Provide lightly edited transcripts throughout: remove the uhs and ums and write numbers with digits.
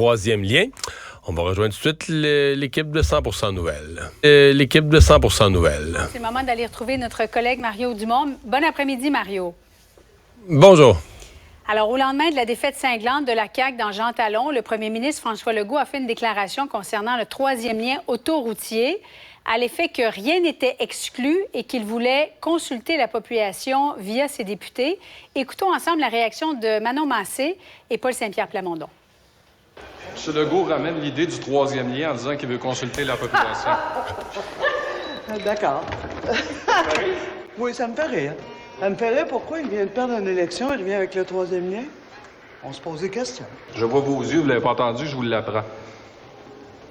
troisième lien. On va rejoindre tout de suite l'équipe de 100% Nouvelles. L'équipe de 100% Nouvelles. C'est le moment d'aller retrouver notre collègue Mario Dumont. Bon après-midi, Mario. Bonjour. Alors, au lendemain de la défaite cinglante de la CAQ dans Jean Talon, le premier ministre François Legault a fait une déclaration concernant le troisième lien autoroutier, à l'effet que rien n'était exclu et qu'il voulait consulter la population via ses députés. Écoutons ensemble la réaction de Manon Massé et Paul Saint-Pierre Plamondon. M. Legault ramène l'idée du troisième lien en disant qu'il veut consulter la population. D'accord. Oui, ça me fait rire. Ça me fait rire pourquoi il vient de perdre une élection, il revient avec le troisième lien. On se pose des questions. Je vois vos yeux, vous l'avez pas entendu, je vous l'apprends.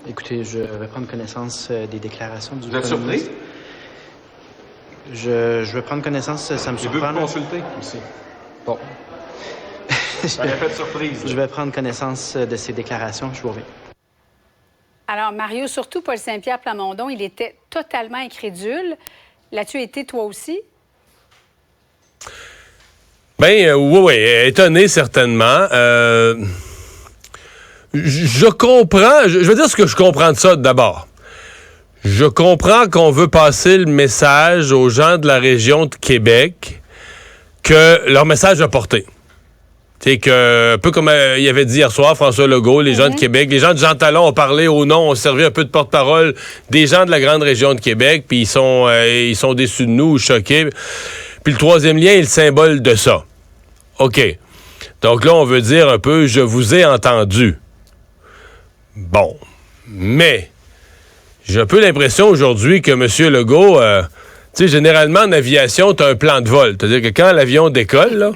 Écoutez, je vais prendre connaissance des déclarations du Vous êtes premier surpris? ministre. Je vais prendre connaissance, ça me Il veut surprend. vous consulter aussi. Bon. Ça m'a fait de surprise. Je vais prendre connaissance de ces déclarations, je vous reviens. Alors, Mario, surtout Paul Saint-Pierre Plamondon, il était totalement incrédule. L'as-tu été toi aussi? Oui, étonné certainement. Je comprends, je veux dire ce que je comprends de ça d'abord. Je comprends qu'on veut passer le message aux gens de la région de Québec que leur message a porté. C'est que, un peu comme il avait dit hier soir François Legault, les gens de Québec, les gens de Jean Talon ont parlé au nom, ont servi un peu de porte-parole des gens de la grande région de Québec, puis ils sont déçus de nous, choqués. Puis le troisième lien est le symbole de ça. OK. Donc là, on veut dire un peu, je vous ai entendu. Bon. Mais, j'ai un peu l'impression aujourd'hui que M. Legault, tu sais, généralement en aviation, tu as un plan de vol. C'est-à-dire que quand l'avion décolle, là,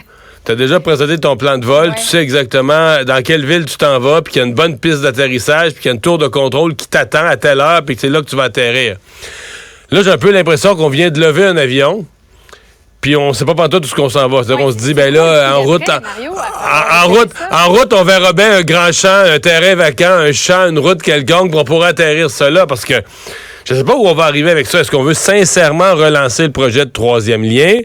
tu as déjà présenté ton plan de vol, tu sais exactement dans quelle ville tu t'en vas, puis qu'il y a une bonne piste d'atterrissage, puis qu'il y a une tour de contrôle qui t'attend à telle heure, puis que c'est là que tu vas atterrir. Là, j'ai un peu l'impression qu'on vient de lever un avion, puis on sait pas pantoute où ce qu'on s'en va. C'est-à-dire qu'on se dit, ben là, en route, on verra bien un grand champ, un terrain vacant, un champ, une route quelconque, pour pouvoir atterrir ça là, parce que je sais pas où on va arriver avec ça. Est-ce qu'on veut sincèrement relancer le projet de troisième lien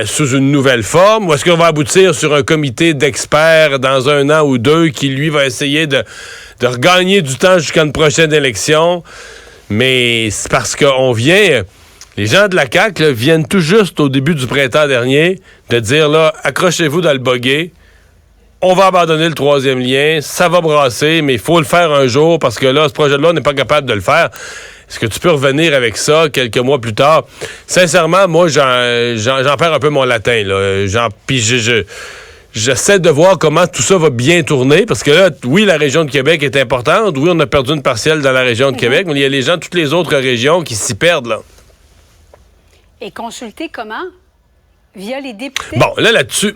sous une nouvelle forme, ou est-ce qu'on va aboutir sur un comité d'experts dans 1 an ou 2 qui, lui, va essayer de regagner du temps jusqu'à une prochaine élection? Mais c'est parce qu'on vient... Les gens de la CAQ là, viennent tout juste au début du printemps dernier de dire, là, accrochez-vous dans le buggy, on va abandonner le troisième lien, ça va brasser, mais il faut le faire un jour parce que là, ce projet-là, on n'est pas capable de le faire. Est-ce que tu peux revenir avec ça quelques mois plus tard? Sincèrement, moi, j'en perds un peu mon latin, là. Puis j'essaie de voir comment tout ça va bien tourner, parce que là, oui, la région de Québec est importante, oui, on a perdu une partielle dans la région de Québec, mais il y a les gens de toutes les autres régions qui s'y perdent, là. Et consulter comment? Via les députés? Bon, là-dessus,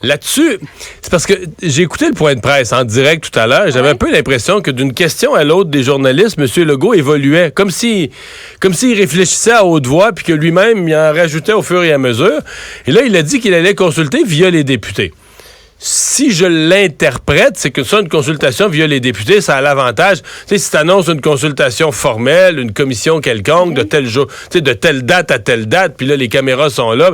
c'est parce que j'ai écouté le point de presse en direct tout à l'heure. J'avais un peu l'impression que d'une question à l'autre des journalistes, M. Legault évoluait, comme s'il réfléchissait à haute voix, puis que lui-même, il en rajoutait au fur et à mesure. Et là, il a dit qu'il allait consulter via les députés. Si je l'interprète, c'est que ça, une consultation via les députés, ça a l'avantage. Tu sais, si tu annonces une consultation formelle, une commission quelconque, de tel jour, tu sais, de telle date à telle date, puis là, les caméras sont là.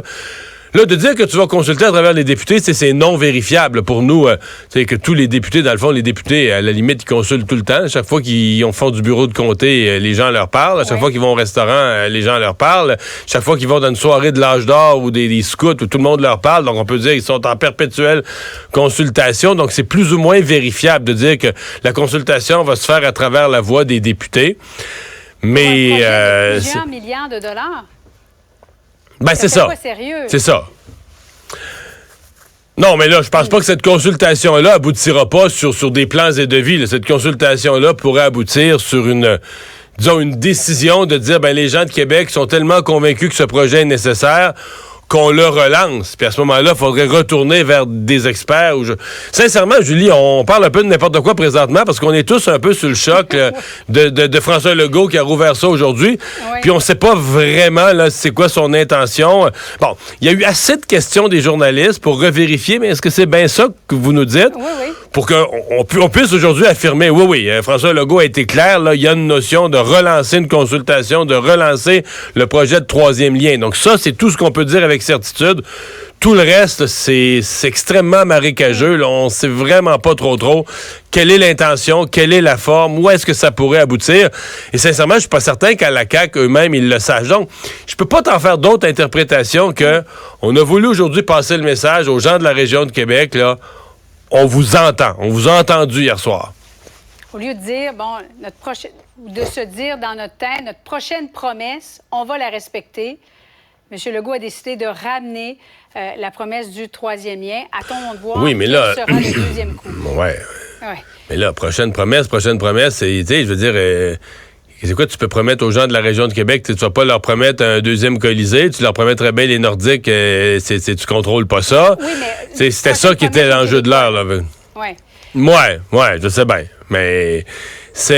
Là, de dire que tu vas consulter à travers les députés, c'est non vérifiable pour nous. C'est que tous les députés, dans le fond, les députés, à la limite, ils consultent tout le temps. Chaque fois qu'ils font du bureau de comté, les gens leur parlent. Chaque fois qu'ils vont au restaurant, les gens leur parlent. Chaque fois qu'ils vont dans une soirée de l'âge d'or ou des scouts où tout le monde leur parle, donc on peut dire qu'ils sont en perpétuelle consultation. Donc, c'est plus ou moins vérifiable de dire que la consultation va se faire à travers la voix des députés. Mais... plusieurs milliards de dollars. Ben, c'est ça. Pas sérieux. C'est ça. Non, mais là, je pense pas que cette consultation-là aboutira pas sur des plans et devis. Là. Cette consultation-là pourrait aboutir sur une décision de dire, ben, les gens de Québec sont tellement convaincus que ce projet est nécessaire qu'on le relance. Puis à ce moment-là, il faudrait retourner vers des experts. Sincèrement, Julie, on parle un peu de n'importe quoi présentement parce qu'on est tous un peu sur le choc de François Legault qui a rouvert ça aujourd'hui. Oui. Puis on ne sait pas vraiment là, c'est quoi son intention. Bon, il y a eu assez de questions des journalistes pour revérifier, mais est-ce que c'est bien ça que vous nous dites? Oui, oui. pour qu'on puisse aujourd'hui affirmer, oui, François Legault a été clair, là, il y a une notion de relancer une consultation, de relancer le projet de troisième lien. Donc ça, c'est tout ce qu'on peut dire avec certitude. Tout le reste, c'est extrêmement marécageux. Là. On sait vraiment pas trop quelle est l'intention, quelle est la forme, où est-ce que ça pourrait aboutir. Et sincèrement, je suis pas certain qu'à la CAQ eux-mêmes, ils le sachent. Donc, je peux pas t'en faire d'autres interprétations que on a voulu aujourd'hui passer le message aux gens de la région de Québec, là, on vous entend. On vous a entendu hier soir. Au lieu de dire, de se dire dans notre tête, notre prochaine promesse, on va la respecter. M. Legault a décidé de ramener la promesse du troisième lien. Attendons de voir quel sera le deuxième coup. Ouais. Mais là, prochaine promesse, c'est, je veux dire, c'est quoi tu peux promettre aux gens de la région de Québec? Tu vas pas leur promettre un deuxième Colisée, tu leur promettrais bien les Nordiques, tu contrôles pas ça. Oui, mais... C'était ça qui était l'enjeu de l'heure, là. Oui. Ouais, je sais bien. Mais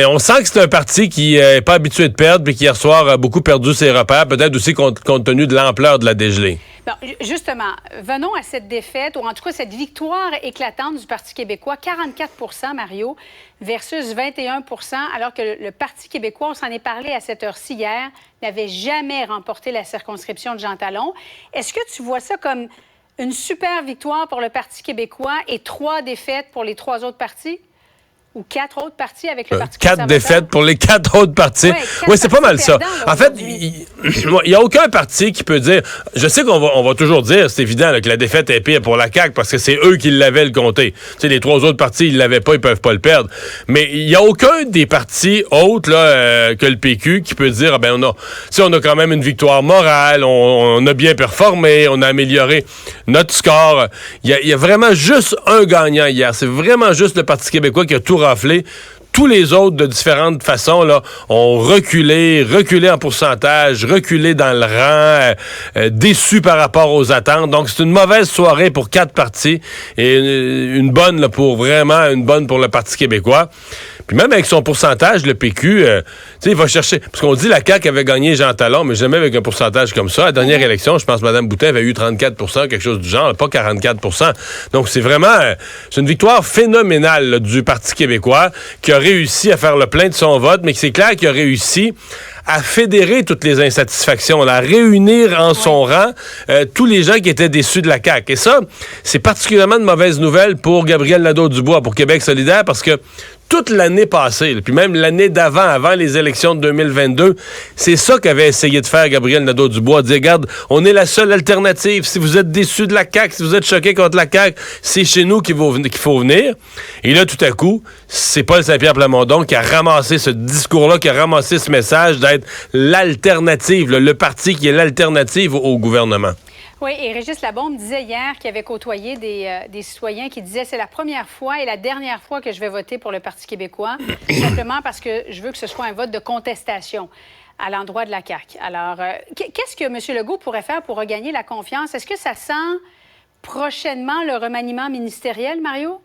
on sent que c'est un parti qui n'est pas habitué de perdre puis qui, hier soir, a beaucoup perdu ses repères, peut-être aussi compte tenu de l'ampleur de la dégelée. Bon, justement, venons à cette défaite, ou en tout cas cette victoire éclatante du Parti québécois, 44 Mario, versus 21 alors que le Parti québécois, on s'en est parlé à cette heure-ci hier, n'avait jamais remporté la circonscription de Jean Talon. Est-ce que tu vois ça comme une super victoire pour le Parti québécois et 3 défaites pour les 3 autres partis? Ou 4 autres partis avec le Parti conservateur? 4 défaites pour les 4 autres partis. Oui, c'est pas mal ça. En fait, il n'y a aucun parti qui peut dire... Je sais qu'on va toujours dire, c'est évident, là, que la défaite est pire pour la CAQ parce que c'est eux qui l'avaient le comté. Tu sais, les 3 autres partis, ils l'avaient pas, ils peuvent pas le perdre. Mais il n'y a aucun des partis autres là, que le PQ qui peut dire, on a quand même une victoire morale, on a bien performé, on a amélioré notre score. Il y a vraiment juste un gagnant hier. C'est vraiment juste le Parti québécois qui a tout raflé. Tous les autres, de différentes façons, là, ont reculé en pourcentage, reculé dans le rang, déçus par rapport aux attentes. Donc, c'est une mauvaise soirée pour 4 partis et une bonne pour le Parti québécois. Puis même avec son pourcentage, le PQ, il va chercher... Parce qu'on dit la CAQ avait gagné Jean Talon, mais jamais avec un pourcentage comme ça. À la dernière élection, je pense que Mme Boutin avait eu 34 quelque chose du genre, pas 44 Donc, c'est vraiment... c'est une victoire phénoménale là, du Parti québécois qui a réussi à faire le plein de son vote, mais c'est clair qu'il a réussi à fédérer toutes les insatisfactions, à réunir en son rang tous les gens qui étaient déçus de la CAQ. Et ça, c'est particulièrement de mauvaise nouvelle pour Gabriel Nadeau-Dubois, pour Québec solidaire, parce que toute l'année passée, puis même l'année d'avant, avant les élections de 2022, c'est ça qu'avait essayé de faire Gabriel Nadeau-Dubois, dire, regarde, on est la seule alternative. Si vous êtes déçus de la CAQ, si vous êtes choqués contre la CAQ, c'est chez nous qu'il faut venir. Et là, tout à coup, c'est Paul Saint-Pierre Plamondon qui a ramassé ce discours-là, qui a ramassé ce message d'être l'alternative, le parti qui est l'alternative au gouvernement. Oui, et Régis Labombe disait hier qu'il avait côtoyé des citoyens qui disaient « c'est la première fois et la dernière fois que je vais voter pour le Parti québécois, simplement parce que je veux que ce soit un vote de contestation à l'endroit de la CAQ. » Alors, qu'est-ce que M. Legault pourrait faire pour regagner la confiance? Est-ce que ça sent prochainement le remaniement ministériel, Mario?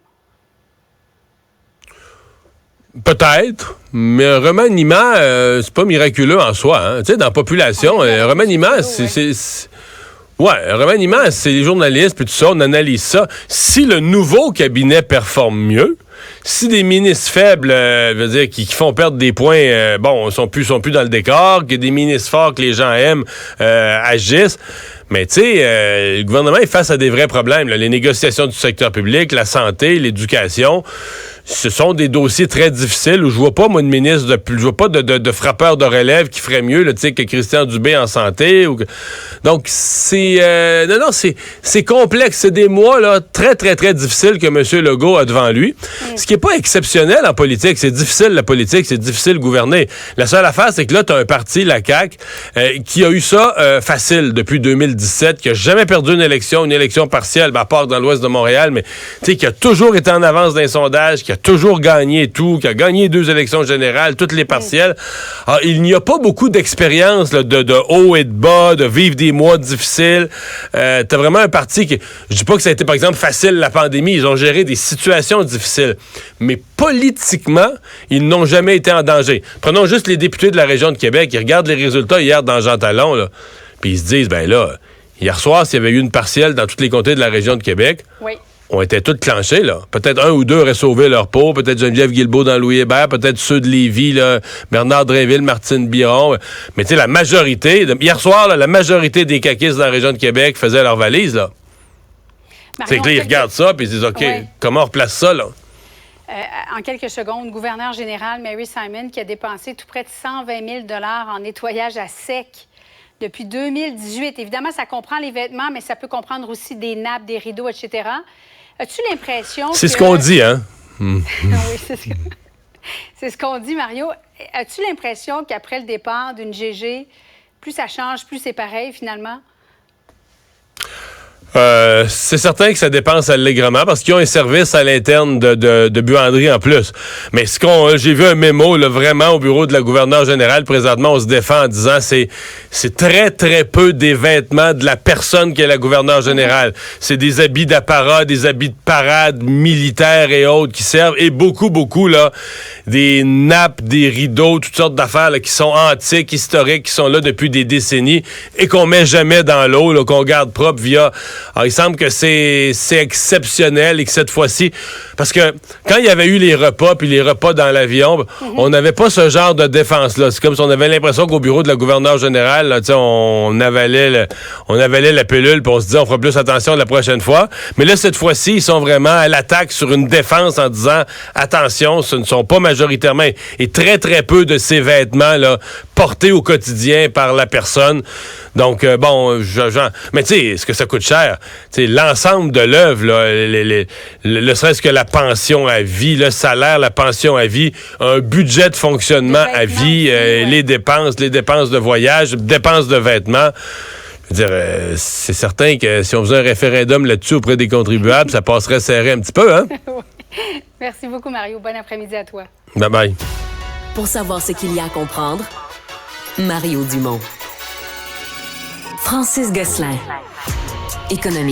Peut-être, mais un remaniement, c'est pas miraculeux en soi. Hein. Tu sais, dans la population, un remaniement, Ouais, un remaniement, c'est les journalistes, puis tout ça, on analyse ça. Si le nouveau cabinet performe mieux, si des ministres faibles, qui font perdre des points, sont plus dans le décor, que des ministres forts que les gens aiment agissent, mais tu sais, le gouvernement est face à des vrais problèmes. Là. Les négociations du secteur public, la santé, l'éducation, ce sont des dossiers très difficiles où je vois pas, moi, de ministre, je vois pas de frappeur de relève qui ferait mieux, tu sais, que Christian Dubé en santé. Donc, c'est complexe. C'est des mois, là, très, très, très difficiles que M. Legault a devant lui. Ce qui est pas exceptionnel en politique. C'est difficile, la politique. C'est difficile gouverner. La seule affaire, c'est que là, t'as un parti, la CAQ, qui a eu ça facile depuis 2017, qui a jamais perdu une élection partielle, à part dans l'ouest de Montréal, mais, tu sais, qui a toujours été en avance dans les sondages, qui a toujours gagné tout, qui a gagné 2 élections générales, toutes les partielles. Alors, il n'y a pas beaucoup d'expérience là, de haut et de bas, de vivre des mois difficiles. T'as vraiment un parti qui... Je dis pas que ça a été, par exemple, facile la pandémie. Ils ont géré des situations difficiles. Mais politiquement, ils n'ont jamais été en danger. Prenons juste les députés de la région de Québec. Ils regardent les résultats hier dans Jean Talon, là, puis ils se disent, hier soir, s'il y avait eu une partielle dans tous les comtés de la région de Québec... Oui. ont été toutes clenchées, là. Peut-être un ou deux auraient sauvé leur peau, peut-être Geneviève Guilbeault dans Louis Hébert, peut-être ceux de Lévis, là, Bernard Drinville, Martine Biron. Mais tu sais, la majorité, hier soir, là, la majorité des caquistes dans la région de Québec faisaient leur valise, là. C'est que là, ils regardent ça, puis ils disent, OK, comment on replace ça, là? En quelques secondes, gouverneur général Mary Simon qui a dépensé tout près de 120 000 en nettoyage à sec depuis 2018. Évidemment, ça comprend les vêtements, mais ça peut comprendre aussi des nappes, des rideaux, etc. As-tu l'impression C'est ce qu'on dit, hein? Oui, c'est ce qu'on dit, Mario. As-tu l'impression qu'après le départ d'une GG, plus ça change, plus c'est pareil, finalement? C'est certain que ça dépense allègrement parce qu'ils ont un service à l'interne de buanderie en plus. Mais j'ai vu un mémo là, vraiment au bureau de la gouverneure générale. Présentement, on se défend en disant c'est très, très peu des vêtements de la personne qui est la gouverneure générale. C'est des habits d'apparat, des habits de parade militaires et autres qui servent. Et beaucoup, beaucoup, là, des nappes, des rideaux, toutes sortes d'affaires là, qui sont antiques, historiques, qui sont là depuis des décennies et qu'on met jamais dans l'eau, là, qu'on garde propre via... Alors, il semble que c'est exceptionnel et que cette fois-ci... Parce que quand il y avait eu les repas puis les repas dans l'avion, on n'avait pas ce genre de défense-là. C'est comme si on avait l'impression qu'au bureau de la gouverneure générale, là, on avalait la pilule puis on se disait on fera plus attention la prochaine fois. Mais là, cette fois-ci, ils sont vraiment à l'attaque sur une défense en disant attention, ce ne sont pas majoritairement et très, très peu de ces vêtements là, portés au quotidien par la personne. Donc, bon, mais tu sais, est-ce que ça coûte cher? Tu sais, l'ensemble de l'œuvre, là, ne serait-ce que la pension à vie, le salaire, la pension à vie, un budget de fonctionnement à vie, les dépenses de voyage, dépenses de vêtements. Je veux dire, c'est certain que si on faisait un référendum là-dessus auprès des contribuables, ça passerait serré un petit peu, hein? Merci beaucoup, Mario. Bon après-midi à toi. Bye-bye. Pour savoir ce qu'il y a à comprendre, Mario Dumont. Francis Gosselin. Économie.